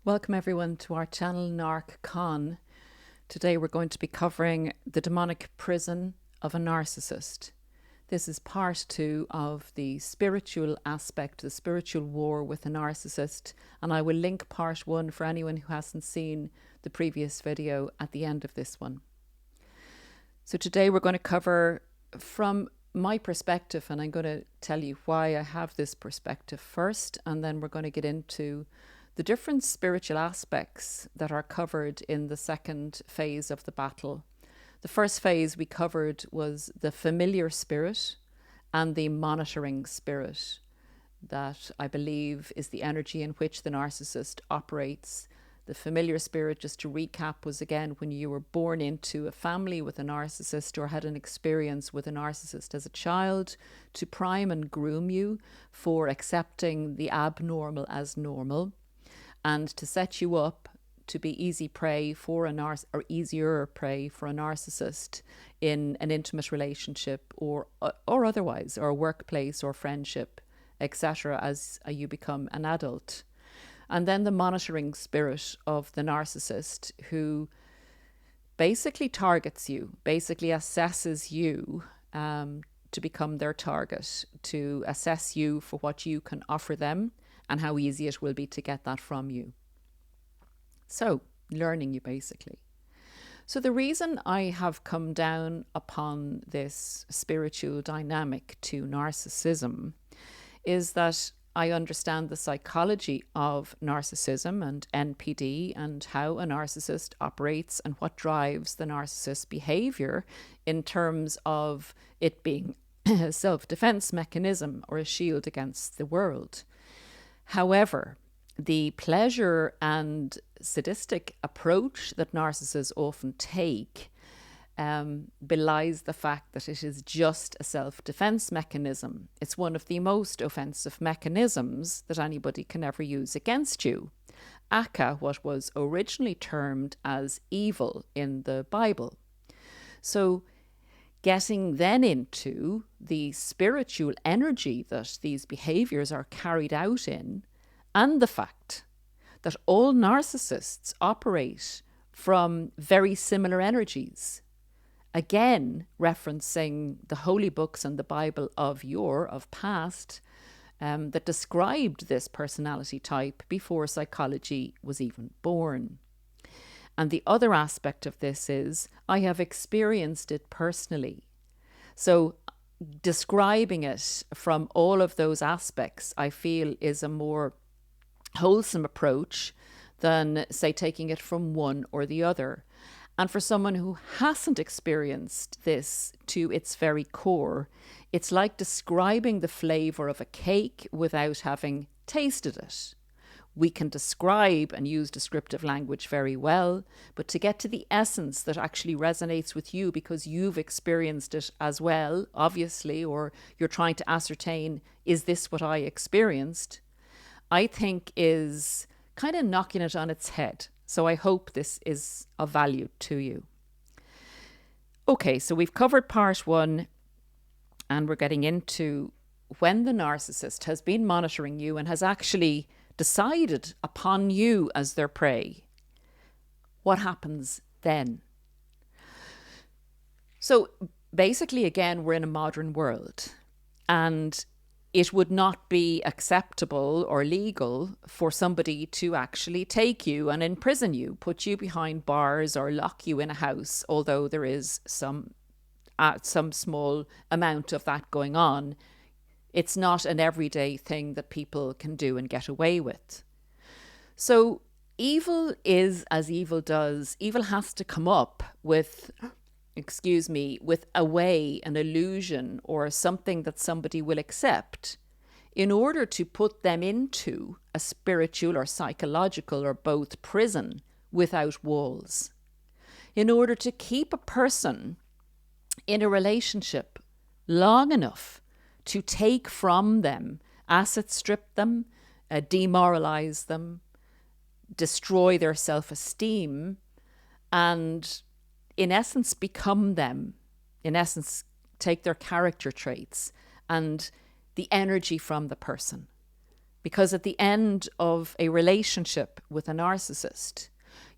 Welcome everyone to our channel Narc Con. Today we're going to be covering the demonic prison of a narcissist. This is part 2 of the spiritual aspect, the spiritual war with a narcissist, and I will link part 1 for anyone who hasn't seen the previous video at the end of this one. So today we're going to cover from my perspective, and I'm going to tell you why I have this perspective first, and then we're going to get into the different spiritual aspects that are covered in the second phase of the battle. The first phase we covered was the familiar spirit and the monitoring spirit, that I believe is the energy in which the narcissist operates. The familiar spirit, just to recap, was again when you were born into a family with a narcissist or had an experience with a narcissist as a child, to prime and groom you for accepting the abnormal as normal, and to set you up to be easy prey for a easier prey for a narcissist in an intimate relationship or otherwise, or workplace or friendship, etc., as you become an adult. And then the monitoring spirit of the narcissist, who basically targets you, basically assesses you to become their target, to assess you for what you can offer them and how easy it will be to get that from you. So, learning you basically. So the reason I have come down upon this spiritual dynamic to narcissism is that I understand the psychology of narcissism and NPD and how a narcissist operates and what drives the narcissist's behavior in terms of it being a self-defense mechanism or a shield against the world. However, the pleasure and sadistic approach that narcissists often take belies the fact that it is just a self-defense mechanism. It's one of the most offensive mechanisms that anybody can ever use against you. Aka, what was originally termed as evil in the Bible. So getting then into the spiritual energy that these behaviors are carried out in, and the fact that all narcissists operate from very similar energies, again referencing the holy books and the Bible of past, that described this personality type before psychology was even born. And the other aspect of this is I have experienced it personally. So describing it from all of those aspects, I feel, is a more wholesome approach than, say, taking it from one or the other. And for someone who hasn't experienced this to its very core, it's like describing the flavor of a cake without having tasted it. We can describe and use descriptive language very well, but to get to the essence that actually resonates with you because you've experienced it as well, obviously, or you're trying to ascertain, is this what I experienced, I think is kind of knocking it on its head. So I hope this is of value to you. Okay, so we've covered part 1, and we're getting into when the narcissist has been monitoring you and has actually decided upon you as their prey. What happens then? So basically, again, we're in a modern world, and it would not be acceptable or legal for somebody to actually take you and imprison you, put you behind bars or lock you in a house, although there is some small amount of that going on. It's not an everyday thing that people can do and get away with. So evil is as evil does. Evil has to come up with a way, an illusion, or something that somebody will accept in order to put them into a spiritual or psychological or both prison without walls. In order to keep a person in a relationship long enough to take from them, asset strip them, demoralize them, destroy their self-esteem, and in essence become them, in essence take their character traits and the energy from the person. Because at the end of a relationship with a narcissist,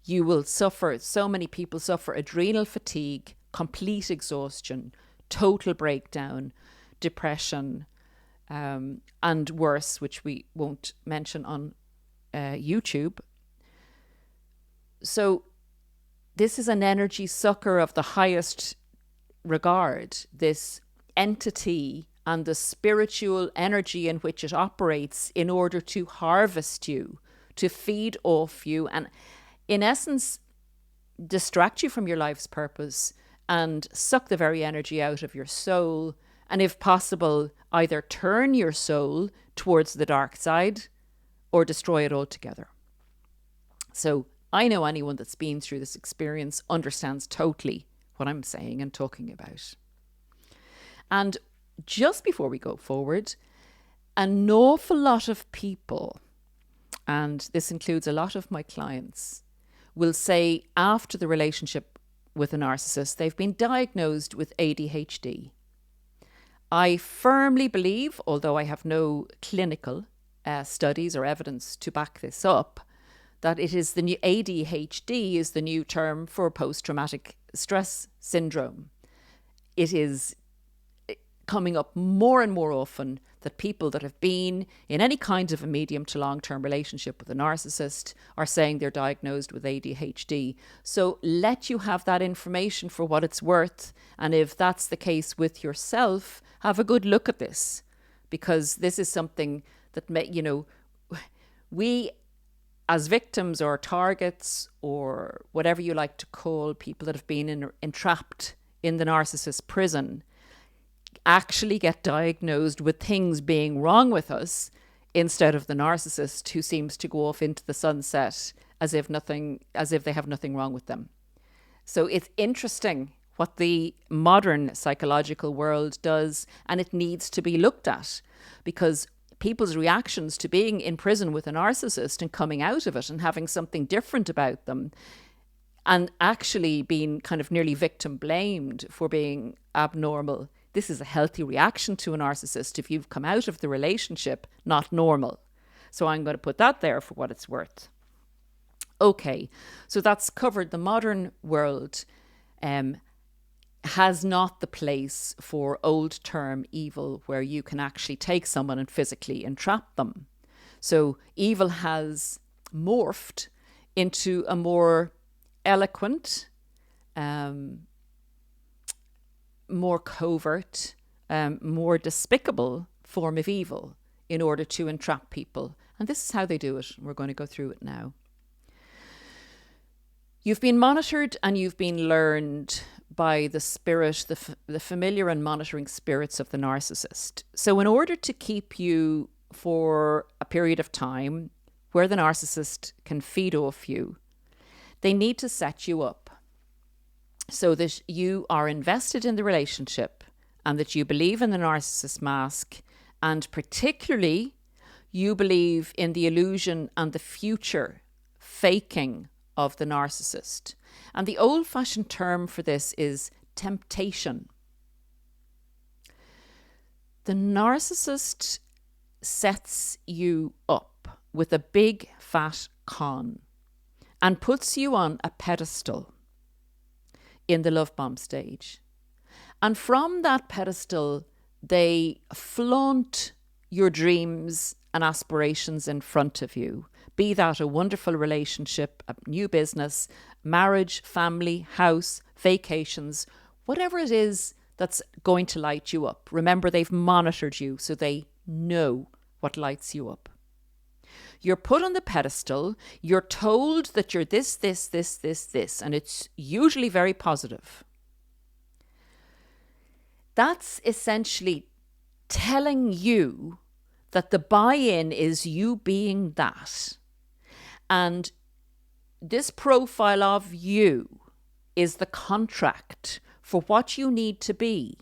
you will suffer, so many people suffer adrenal fatigue, complete exhaustion, total breakdown, depression, and worse, which we won't mention on YouTube. So this is an energy sucker of the highest regard, this entity and the spiritual energy in which it operates in order to harvest you, to feed off you, and in essence, distract you from your life's purpose and suck the very energy out of your soul, and if possible, either turn your soul towards the dark side or destroy it altogether. So I know anyone that's been through this experience understands totally what I'm saying and talking about. And just before we go forward, an awful lot of people, and this includes a lot of my clients, will say after the relationship with a narcissist, they've been diagnosed with ADHD. I firmly believe, although I have no clinical studies or evidence to back this up, that it is the new ADHD is the new term for post-traumatic stress syndrome. It is coming up more and more often that people that have been in any kind of a medium to long-term relationship with a narcissist are saying they're diagnosed with ADHD. So let you have that information for what it's worth. And if that's the case with yourself, have a good look at this, because this is something that, we as victims or targets or whatever you like to call people that have been entrapped in the narcissist prison actually get diagnosed with things being wrong with us instead of the narcissist who seems to go off into the sunset as if they have nothing wrong with them. So it's interesting what the modern psychological world does, and it needs to be looked at, because people's reactions to being in prison with a narcissist and coming out of it and having something different about them and actually being kind of nearly victim blamed for being abnormal. This is a healthy reaction to a narcissist if you've come out of the relationship not normal. So I'm going to put that there for what it's worth. Okay, so that's covered. The modern world has not the place for old term evil where you can actually take someone and physically entrap them. So evil has morphed into a more eloquent, more covert, more despicable form of evil in order to entrap people. And this is how they do it. We're going to go through it now. You've been monitored and you've been learned by the spirit, the familiar and monitoring spirits of the narcissist. So in order to keep you for a period of time where the narcissist can feed off you, they need to set you up so that you are invested in the relationship and that you believe in the narcissist mask, and particularly you believe in the illusion and the future faking of the narcissist. And the old-fashioned term for this is temptation. The narcissist sets you up with a big fat con and puts you on a pedestal in the love bomb stage. And from that pedestal, they flaunt your dreams and aspirations in front of you, be that a wonderful relationship, a new business, marriage, family, house, vacations, whatever it is that's going to light you up. Remember, they've monitored you, so they know what lights you up. You're put on the pedestal, you're told that you're this, and it's usually very positive. That's essentially telling you that the buy-in is you being that. And this profile of you is the contract for what you need to be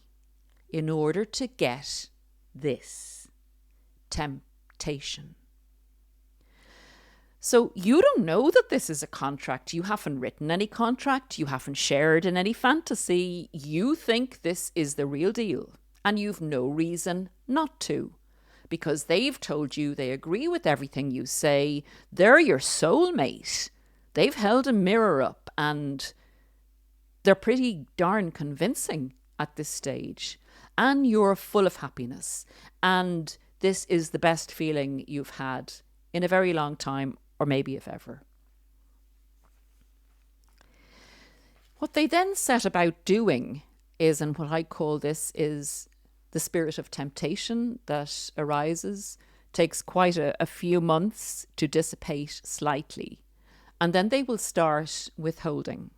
in order to get this temptation. So you don't know that this is a contract. You haven't written any contract. You haven't shared in any fantasy. You think this is the real deal, and you've no reason not to, because they've told you they agree with everything you say. They're your soulmate. They've held a mirror up and they're pretty darn convincing at this stage. And you're full of happiness. And this is the best feeling you've had in a very long time, or maybe if ever. What they then set about doing is, and what I call this is the spirit of temptation that arises, takes quite a few months to dissipate slightly. And then they will start withholding.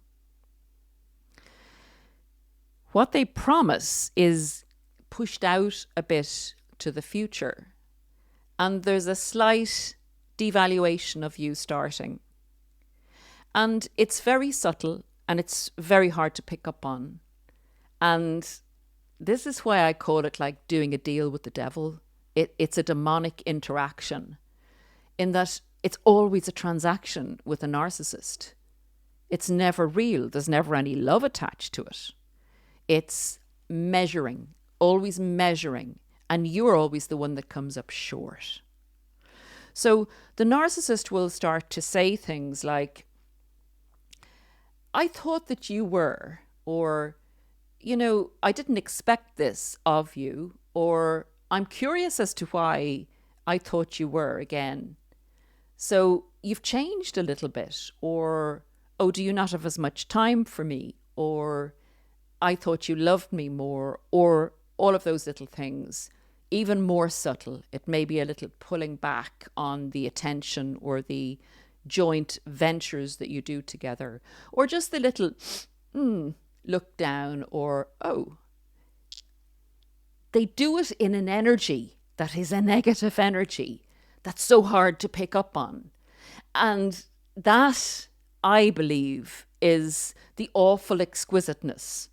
What they promise is pushed out a bit to the future. And there's a slight devaluation of you starting. And it's very subtle and it's very hard to pick up on. And this is why I call it like doing a deal with the devil. It's a demonic interaction in that it's always a transaction with a narcissist. It's never real. There's never any love attached to it. It's measuring, always measuring, and you're always the one that comes up short. So the narcissist will start to say things like, I thought that you were, or, you know, I didn't expect this of you, or I'm curious as to why I thought you were again. So you've changed a little bit, or, oh, do you not have as much time for me? Or I thought you loved me more, or all of those little things. Even more subtle, it may be a little pulling back on the attention or the joint ventures that you do together, or just the little look down, or oh. They do it in an energy that is a negative energy that's so hard to pick up on. And that, I believe, is the awful exquisiteness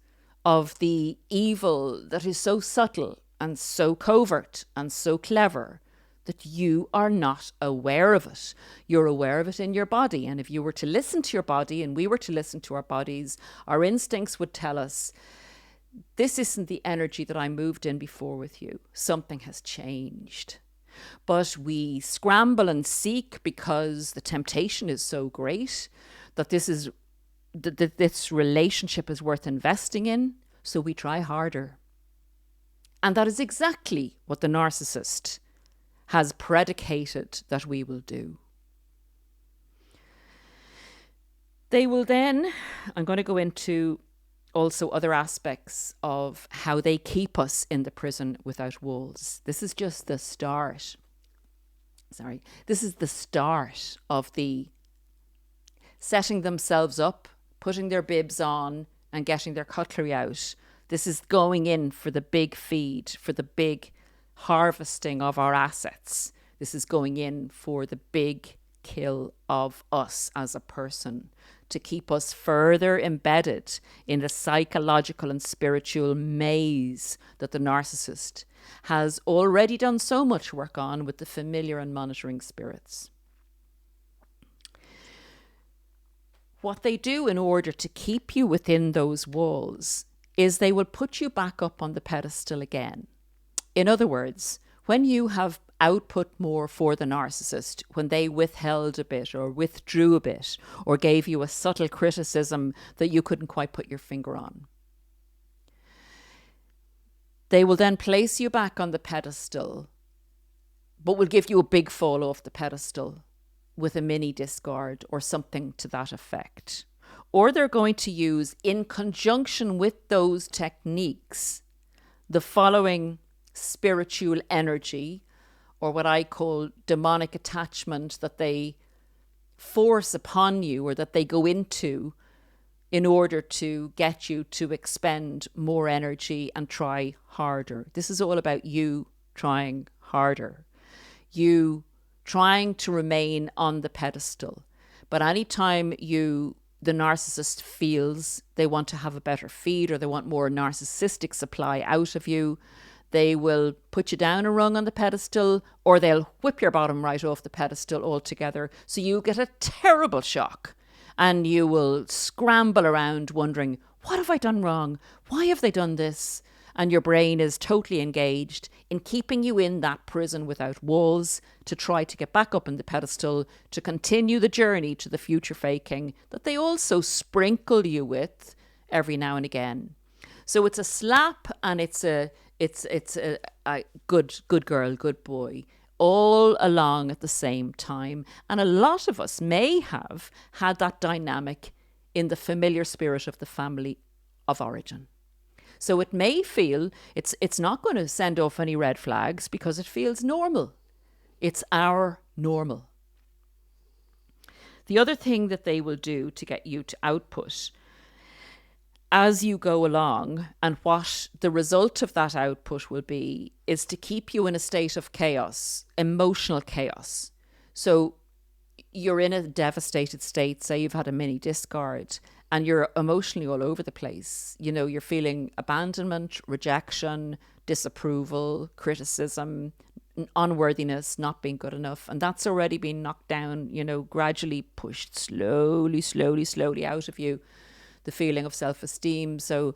of the evil that is so subtle and so covert and so clever that you are not aware of it. You're aware of it in your body. And if you were to listen to your body and we were to listen to our bodies, our instincts would tell us, this isn't the energy that I moved in before with you. Something has changed. But we scramble and seek because the temptation is so great that this relationship is worth investing in. So we try harder. And that is exactly what the narcissist has predicated that we will do. They will then, I'm going to go into also other aspects of how they keep us in the prison without walls. This is just the start. This is the start of the setting themselves up, putting their bibs on and getting their cutlery out. This is going in for the big feed, for the big harvesting of our assets. This is going in for the big kill of us as a person, to keep us further embedded in the psychological and spiritual maze that the narcissist has already done so much work on with the familiar and monitoring spirits. What they do in order to keep you within those walls is they will put you back up on the pedestal again. In other words, when you have output more for the narcissist, when they withheld a bit or withdrew a bit or gave you a subtle criticism that you couldn't quite put your finger on, they will then place you back on the pedestal, but will give you a big fall off the pedestal with a mini discard or something to that effect. Or they're going to use, in conjunction with those techniques, the following spiritual energy, or what I call demonic attachment, that they force upon you or that they go into in order to get you to expend more energy and try harder. This is all about you trying harder. You trying to remain on the pedestal. But anytime the narcissist feels they want to have a better feed or they want more narcissistic supply out of you, they will put you down a rung on the pedestal, or they'll whip your bottom right off the pedestal altogether. So you get a terrible shock and you will scramble around wondering, what have I done wrong? Why have they done this? and your brain is totally engaged in keeping you in that prison without walls to try to get back up in the pedestal, to continue the journey to the future faking that they also sprinkle you with every now and again. So it's a slap, and it's a good girl, good boy, all along at the same time. And a lot of us may have had that dynamic in the familiar spirit of the family of origin. So it may feel it's not going to send off any red flags because it feels normal. It's our normal. The other thing that they will do to get you to output as you go along, and what the result of that output will be, is to keep you in a state of chaos, emotional chaos. So you're in a devastated state, say you've had a mini discard, and you're emotionally all over the place. You know, you're feeling abandonment, rejection, disapproval, criticism, unworthiness, not being good enough. And that's already been knocked down, you know, gradually pushed slowly out of you, the feeling of self-esteem. So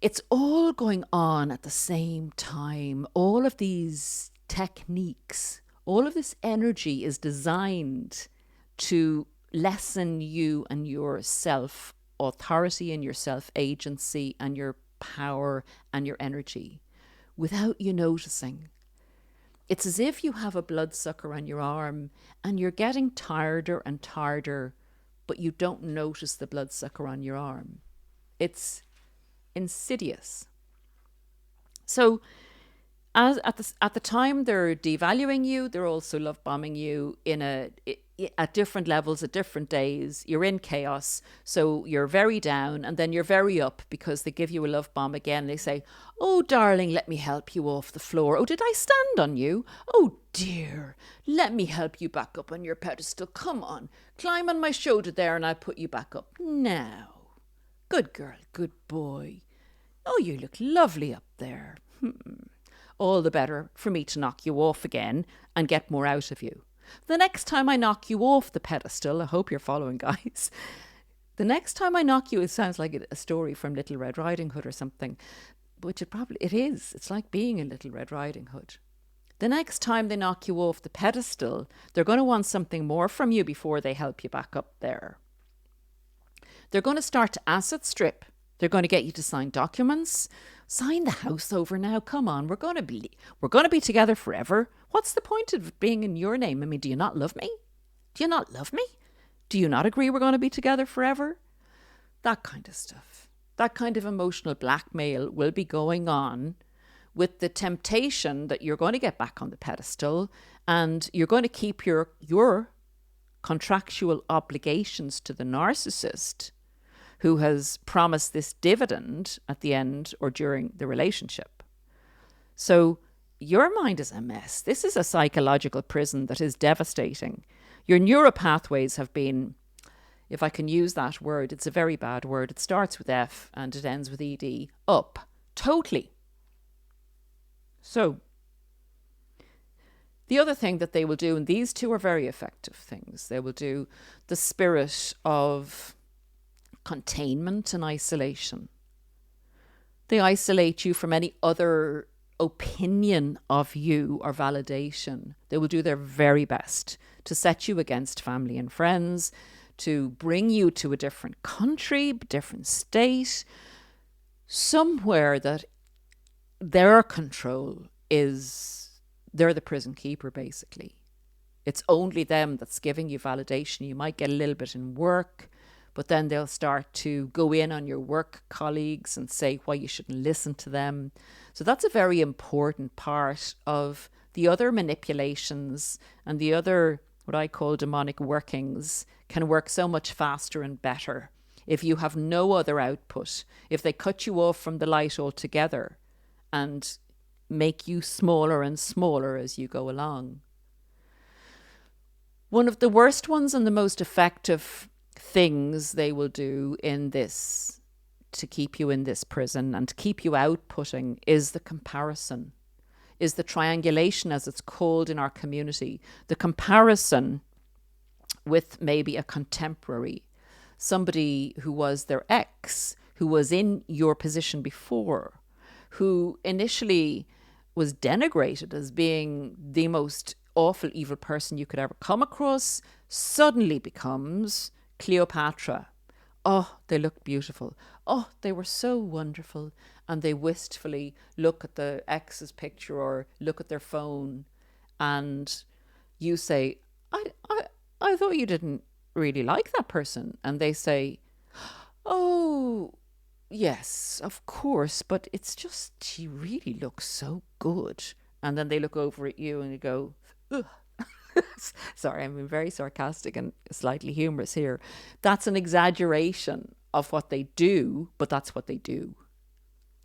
it's all going on at the same time. All of these techniques, all of this energy is designed to lessen you and your self-authority and your self-agency and your power and your energy without you noticing. It's as if you have a bloodsucker on your arm and you're getting tireder and tireder, but you don't notice the bloodsucker on your arm. It's insidious. So at the time they're devaluing you, they're also love bombing you at different levels, at different days. You're in chaos, so you're very down, and then you're very up because they give you a love bomb again. They say, "Oh, darling, let me help you off the floor. Oh, did I stand on you? Oh, dear, let me help you back up on your pedestal. Come on, climb on my shoulder there and I'll put you back up. Now, good girl, good boy. Oh, you look lovely up there. All the better for me to knock you off again and get more out of you. The next time I knock you off the pedestal," I hope you're following, guys. The next time I knock you, it sounds like a story from Little Red Riding Hood or something, which it is. It's like being in Little Red Riding Hood. The next time they knock you off the pedestal, they're going to want something more from you before they help you back up there. They're going to start to asset strip. They're going to get you to sign documents. Sign the house over now. Come on, we're going to be together forever. What's the point of being in your name? I mean, do you not love me? Do you not love me? Do you not agree we're going to be together forever? That kind of stuff. That kind of emotional blackmail will be going on, with the temptation that you're going to get back on the pedestal and you're going to keep your contractual obligations to the narcissist who has promised this dividend at the end or during the relationship. So your mind is a mess. This is a psychological prison that is devastating. Your neuropathways have been, if I can use that word, it's a very bad word. It starts with F and it ends with ED, up, totally. So the other thing that they will do, and these two are very effective things, they will do the spirit of containment and isolation. They isolate you from any other opinion of you or validation. They will do their very best to set you against family and friends, to bring you to a different country, different state, somewhere that their control is, they're the prison keeper, basically. It's only them that's giving you validation. You might get a little bit in work, but then they'll start to go in on your work colleagues and say why you shouldn't listen to them. So that's a very important part of the other manipulations, and the other, what I call demonic workings, can work so much faster and better if you have no other output, if they cut you off from the light altogether and make you smaller and smaller as you go along. One of the worst ones and the most effective things they will do in this, to keep you in this prison and to keep you outputting, is the comparison, is the triangulation, as it's called in our community. The comparison with maybe a contemporary, somebody who was their ex, who was in your position before, who initially was denigrated as being the most awful, evil person you could ever come across, suddenly becomes Cleopatra. Oh, they looked beautiful. Oh, they were so wonderful. And they wistfully look at the ex's picture or look at their phone, and you say, I thought you didn't really like that person. And they say, oh, yes, of course, but it's just she really looks so good. And then they look over at you and you go, ugh. Sorry, I'm being very sarcastic and slightly humorous here. That's an exaggeration of what they do, but that's what they do.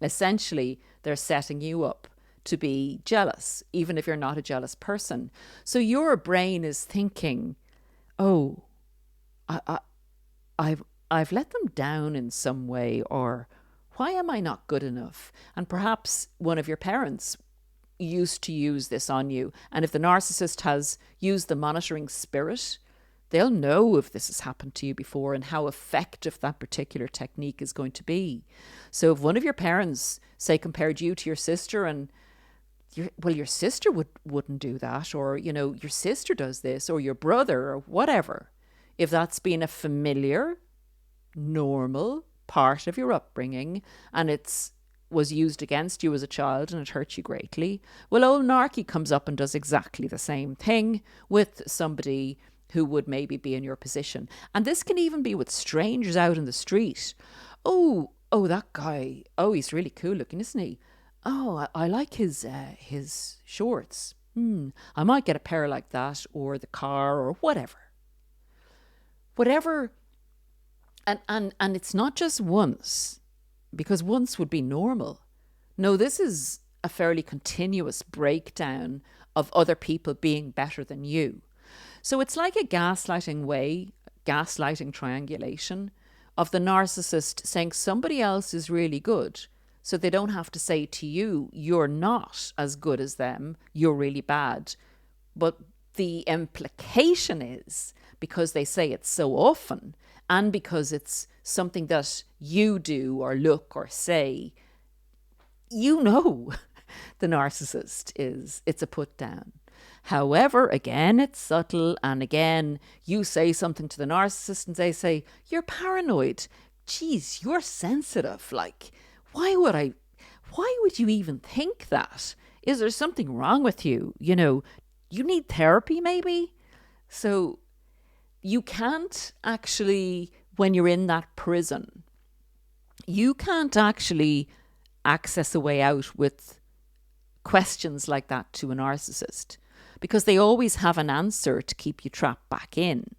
Essentially, they're setting you up to be jealous, even if you're not a jealous person. So your brain is thinking, oh, I've let them down in some way, or why am I not good enough? And perhaps one of your parents used to use this on you. And if the narcissist has used the monitoring spirit, they'll know if this has happened to you before and how effective that particular technique is going to be. So if one of your parents, say, compared you to your sister, and your sister wouldn't do that, or, your sister does this, or your brother, or whatever, if that's been a familiar, normal part of your upbringing, and was used against you as a child and it hurt you greatly, well, old Narky comes up and does exactly the same thing with somebody who would maybe be in your position. And this can even be with strangers out in the street. Oh, that guy, oh, he's really cool looking, isn't he? Oh, I like his shorts. I might get a pair like that, or the car, or whatever. And it's not just once, because once would be normal. No, this is a fairly continuous breakdown of other people being better than you. So it's like a gaslighting triangulation of the narcissist saying somebody else is really good, so they don't have to say to you, you're not as good as them, you're really bad. But the implication is, because they say it so often, and because it's something that you do or look or say, the narcissist it's a put down. However, again, it's subtle, and again, you say something to the narcissist and they say, you're paranoid. Geez, you're sensitive. Like, why would you even think that? Is there something wrong with you? You need therapy maybe? So you can't actually, when you're in that prison, you can't actually access a way out with questions like that to a narcissist, because they always have an answer to keep you trapped back in.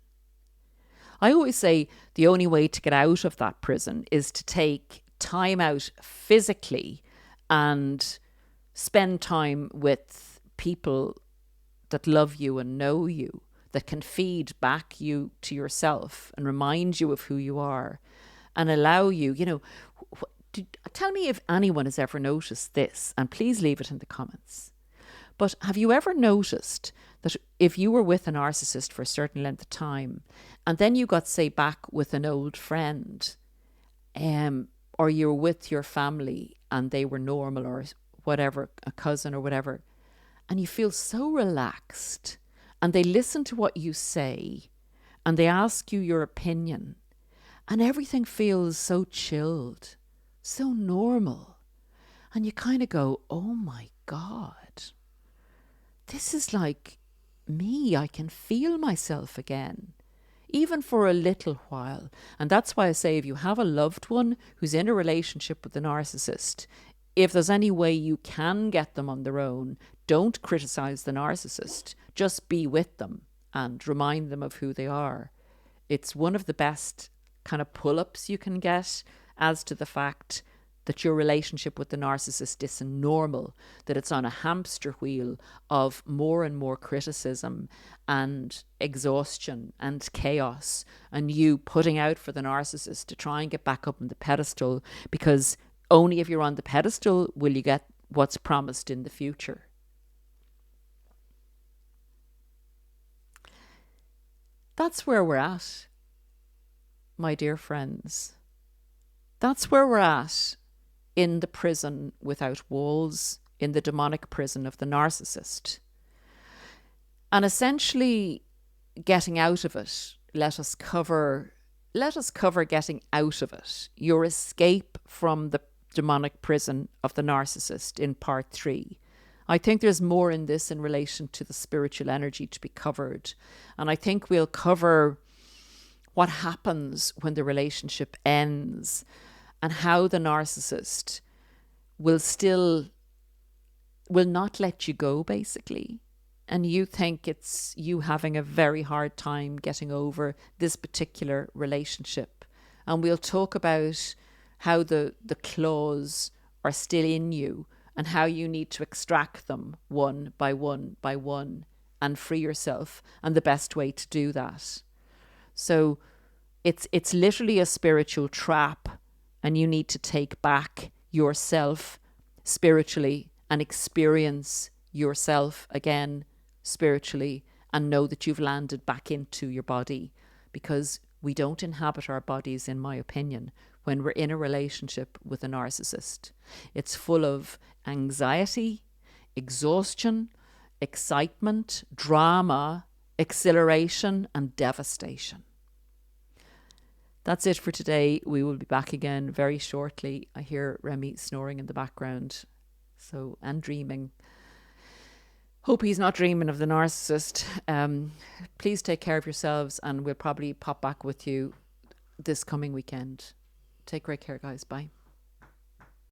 I always say the only way to get out of that prison is to take time out physically and spend time with people that love you and know you, that can feed back you to yourself and remind you of who you are and allow you, tell me if anyone has ever noticed this, and please leave it in the comments. But have you ever noticed that if you were with a narcissist for a certain length of time, and then you got, say, back with an old friend, or you were with your family and they were normal or whatever, a cousin or whatever, and you feel so relaxed, and they listen to what you say, and they ask you your opinion, and everything feels so chilled, so normal, and you kind of go, oh my God, this is like me. I can feel myself again, even for a little while. And that's why I say, if you have a loved one who's in a relationship with a narcissist, if there's any way you can get them on their own, don't criticize the narcissist. Just be with them and remind them of who they are. It's one of the best kind of pull-ups you can get as to the fact that your relationship with the narcissist isn't normal, that it's on a hamster wheel of more and more criticism and exhaustion and chaos, and you putting out for the narcissist to try and get back up on the pedestal, because only if you're on the pedestal will you get what's promised in the future. That's where we're at, my dear friends. That's where we're at in the prison without walls, in the demonic prison of the narcissist. And essentially, getting out of it, let us cover getting out of it, your escape from the demonic prison of the narcissist in part 3. I think there's more in this in relation to the spiritual energy to be covered. And I think we'll cover what happens when the relationship ends and how the narcissist will not let you go, basically. And you think it's you having a very hard time getting over this particular relationship. And we'll talk about how the claws are still in you and how you need to extract them one by one by one and free yourself, and the best way to do that. So it's literally a spiritual trap, and you need to take back yourself spiritually and experience yourself again spiritually and know that you've landed back into your body, because we don't inhabit our bodies, in my opinion, when we're in a relationship with a narcissist. It's full of anxiety, exhaustion, excitement, drama, exhilaration, and devastation. That's it for today. We will be back again very shortly. I hear Remy snoring in the background, and dreaming. Hope he's not dreaming of the narcissist. Please take care of yourselves, and we'll probably pop back with you this coming weekend. Take great care, guys. Bye.